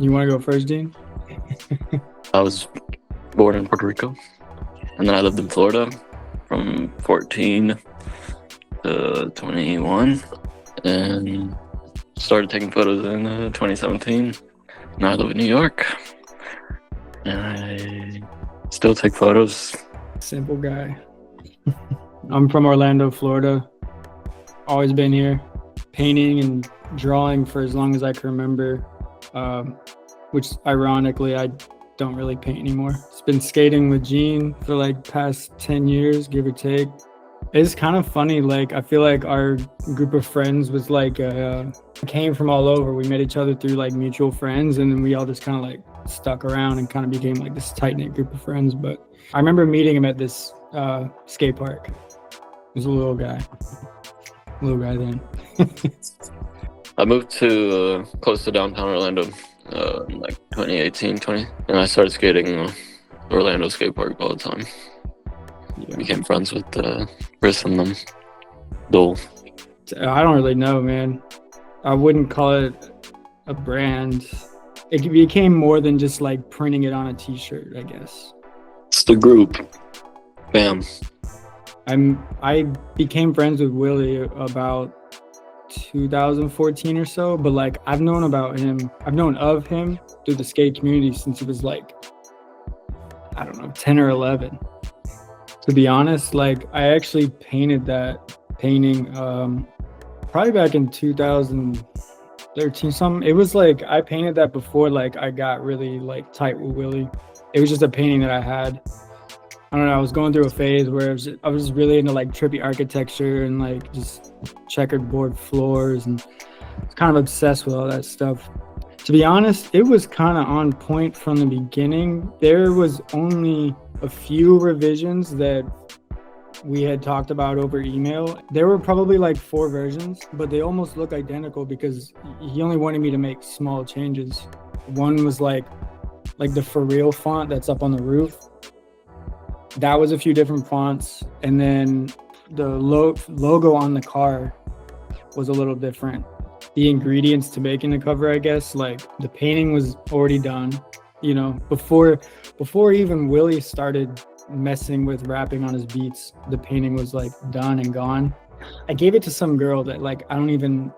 You want to go first, Dean? I was born in Puerto Rico, and then I lived in Florida from 14 to 21, and started taking photos in 2017. Now I live in New York, and I still take photos. Simple guy. I'm from Orlando, Florida. Always been here, painting and drawing for as long as I can remember, which ironically I don't really paint anymore. It's been skating with Gene for like past 10 years, give or take. It's kind of funny, like I feel like our group of friends was like came from all over. We met each other through like mutual friends, and then we all just kind of like stuck around and kind of became like this tight-knit group of friends. But I remember meeting him at this skate park. He was a little guy then. I moved to close to downtown Orlando in like 2018, and I started skating Orlando skate park all the time. Yeah. Became friends with Chris and them. Dole. I don't really know, man. I wouldn't call it a brand. It became more than just like printing it on a t-shirt, I guess. It's the group. Bam. I became friends with Willie about 2014 or so, but like I've known of him through the skate community since he was like, I don't know, 10 or 11. To be honest, like I actually painted that painting probably back in 2013 something. It was like I painted that before like I got really like tight with Willie. It was just a painting that I had. I don't know, I was going through a phase where I was really into like trippy architecture and like just checkered board floors, and I was kind of obsessed with all that stuff. To be honest, it was kind of on point from the beginning. There was only a few revisions that we had talked about over email. There were probably like 4 versions, but they almost look identical because he only wanted me to make small changes. One was like the For Real font that's up on the roof. That was a few different fonts. And then the logo on the car was a little different. The ingredients to making the cover, I guess, like the painting was already done, you know, before even Willie started messing with rapping on his beats, the painting was like done and gone. I gave it to some girl that like I don't even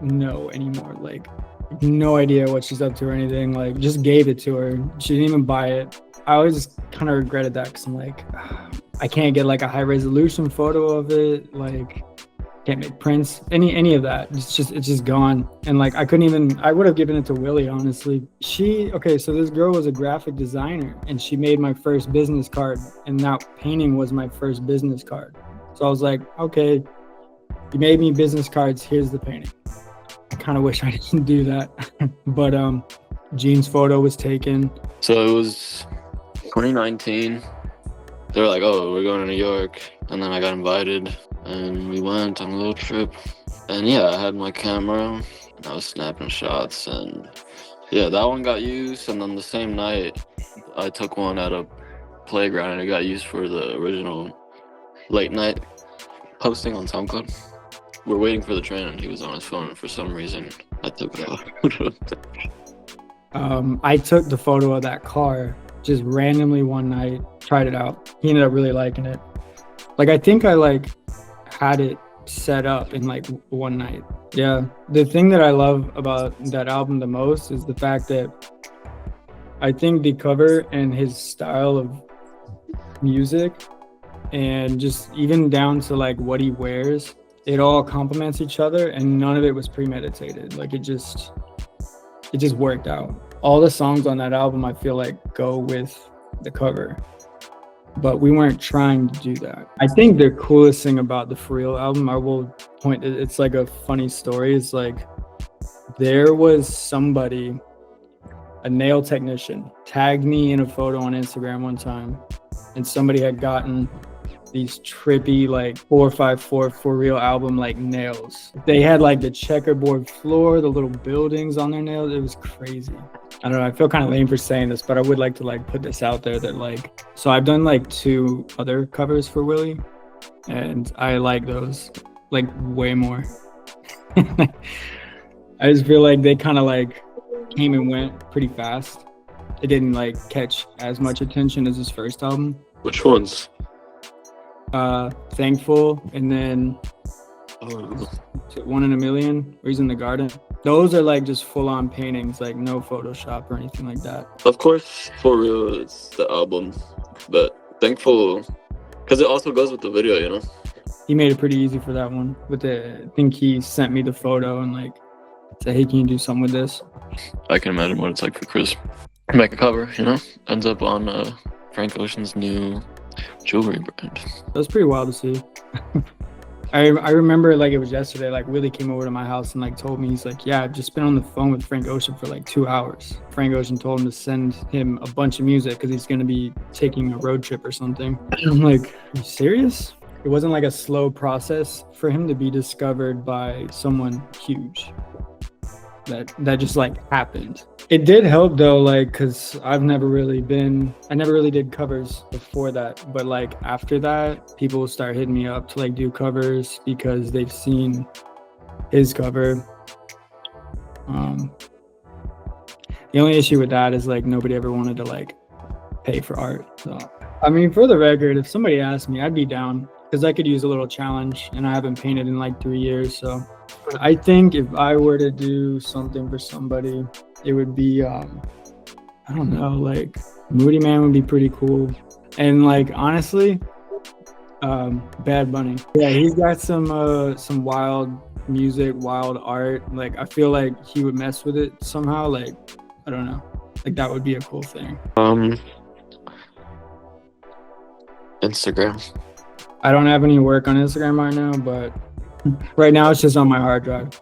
know anymore, like no idea what she's up to or anything, like just gave it to her. She didn't even buy it. I always kind of regretted that because I'm like, I can't get like a high resolution photo of it, like can't make prints, any of that. It's just gone. And like I would have given it to Willie, honestly. So this girl was a graphic designer and she made my first business card, and that painting was my first business card. So I was like, okay, you made me business cards, here's the painting. I kind of wish I didn't do that. But Gene's photo was taken. So it was 2019. They were like, oh, we're going to New York. And then I got invited and we went on a little trip. And yeah, I had my camera and I was snapping shots. And yeah, that one got used. And then the same night, I took one at a playground and it got used for the original late night posting on SoundCloud. We're waiting for the train and he was on his phone. And for some reason, I took a photo. I took the photo of that car just randomly one night, tried it out. He ended up really liking it. Like, I think I like had it set up in like one night. Yeah. The thing that I love about that album the most is the fact that I think the cover and his style of music and just even down to like what he wears, it all complements each other and none of it was premeditated. Like it just worked out. All the songs on that album, I feel like, go with the cover, but we weren't trying to do that. I think the coolest thing about the For Real album, I will point, it's like a funny story. It's like there was somebody, a nail technician, tagged me in a photo on Instagram one time, and somebody had gotten these trippy like 454 For Real album like nails. They had like the checkerboard floor, the little buildings on their nails. It was crazy. I don't know, I feel kind of lame for saying this, but I would like to like put this out there that like, so I've done like 2 other covers for Willie and I like those like way more. I just feel like they kind of like came and went pretty fast. It didn't like catch as much attention as his first album. Which ones? Thankful, and then Oh, 1 in a Million, where he's in the garden. Those are like just full-on paintings, like no Photoshop or anything like that. of course, For Real is the album, but Thankful, because it also goes with the video, you know? He made it pretty easy for that one. I think he sent me the photo and like said, "Hey, can you do something with this?" I can imagine what it's like for Chris. Make a cover, you know? Ends up on Frank Ocean's new jewelry brand. That was pretty wild to see. I remember like it was yesterday, like Willie came over to my house and like told me, he's like, "Yeah, I've just been on the phone with Frank Ocean for like 2 hours." Frank Ocean told him to send him a bunch of music because he's going to be taking a road trip or something. And I'm like, "Are you serious?" It wasn't like a slow process for him to be discovered by someone huge. That just like happened. It did help though, like, because I never really did covers before that, but like after that, people will start hitting me up to like do covers because they've seen his cover. The only issue with that is like nobody ever wanted to like pay for art. So I mean, for the record, if somebody asked me, I'd be down because I could use a little challenge, and I haven't painted in like 3 years. So I think if I were to do something for somebody, it would be I don't know, like Moody Man would be pretty cool. And like honestly, Bad Bunny. Yeah, he's got some wild music, wild art. Like I feel like he would mess with it somehow. Like I don't know. Like that would be a cool thing. Instagram. I don't have any work on Instagram right now, but right now it's just on my hard drive.